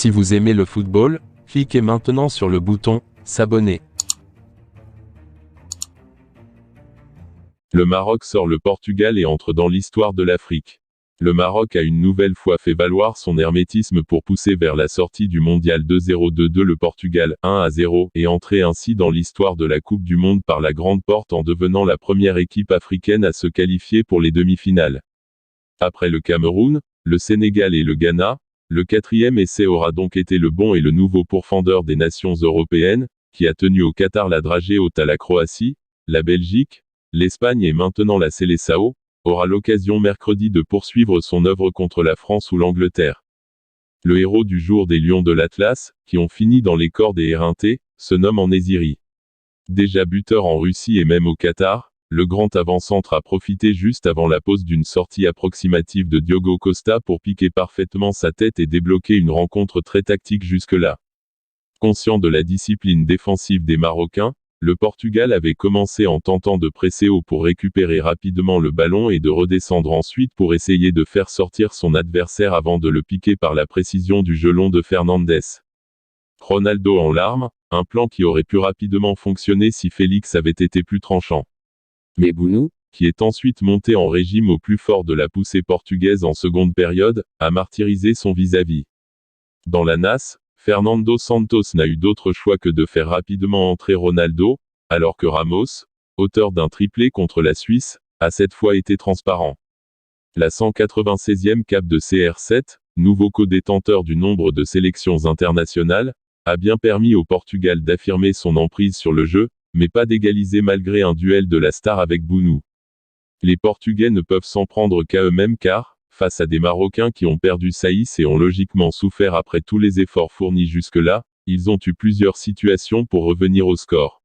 Si vous aimez le football, cliquez maintenant sur le bouton « S'abonner ». Le Maroc sort le Portugal et entre dans l'histoire de l'Afrique. Le Maroc a une nouvelle fois fait valoir son hermétisme pour pousser vers la sortie du mondial 2-0-2-2 le Portugal 1-0 et entrer ainsi dans l'histoire de la Coupe du Monde par la grande porte en devenant la première équipe africaine à se qualifier pour les demi-finales. Après le Cameroun, le Sénégal et le Ghana, le quatrième essai aura donc été le bon et le nouveau pourfendeur des nations européennes, qui a tenu au Qatar la dragée haute à la Croatie, la Belgique, l'Espagne et maintenant la Seleção, aura l'occasion mercredi de poursuivre son œuvre contre la France ou l'Angleterre. Le héros du jour des Lions de l'Atlas, qui ont fini dans les cordes et éreintés, se nomme En-Nesyri. Déjà buteur en Russie et même au Qatar, le grand avant-centre a profité juste avant la pause d'une sortie approximative de Diogo Costa pour piquer parfaitement sa tête et débloquer une rencontre très tactique jusque-là. Conscient de la discipline défensive des Marocains, le Portugal avait commencé en tentant de presser haut pour récupérer rapidement le ballon et de redescendre ensuite pour essayer de faire sortir son adversaire avant de le piquer par la précision du jeu long de Fernandes. Ronaldo en larmes, un plan qui aurait pu rapidement fonctionner si Félix avait été plus tranchant. Mais Bounou, qui est ensuite monté en régime au plus fort de la poussée portugaise en seconde période, a martyrisé son vis-à-vis. Dans la nasse, Fernando Santos n'a eu d'autre choix que de faire rapidement entrer Ronaldo, alors que Ramos, auteur d'un triplé contre la Suisse, a cette fois été transparent. La 196e cape de CR7, nouveau co-détenteur du nombre de sélections internationales, a bien permis au Portugal d'affirmer son emprise sur le jeu, mais pas d'égaliser malgré un duel de la star avec Bounou. Les Portugais ne peuvent s'en prendre qu'à eux-mêmes car, face à des Marocains qui ont perdu Saïs et ont logiquement souffert après tous les efforts fournis jusque-là, ils ont eu plusieurs situations pour revenir au score.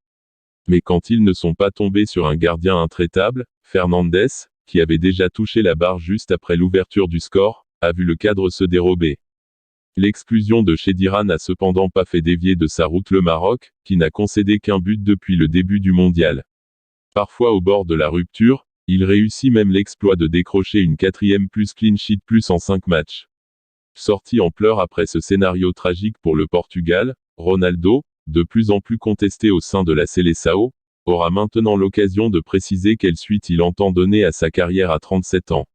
Mais quand ils ne sont pas tombés sur un gardien intraitable, Fernandes, qui avait déjà touché la barre juste après l'ouverture du score, a vu le cadre se dérober. L'exclusion de Chediran n'a cependant pas fait dévier de sa route le Maroc, qui n'a concédé qu'un but depuis le début du mondial. Parfois au bord de la rupture, il réussit même l'exploit de décrocher une 4e plus clean sheet plus en 5 matchs. Sorti en pleurs après ce scénario tragique pour le Portugal, Ronaldo, de plus en plus contesté au sein de la Seleção, aura maintenant l'occasion de préciser quelle suite il entend donner à sa carrière à 37 ans.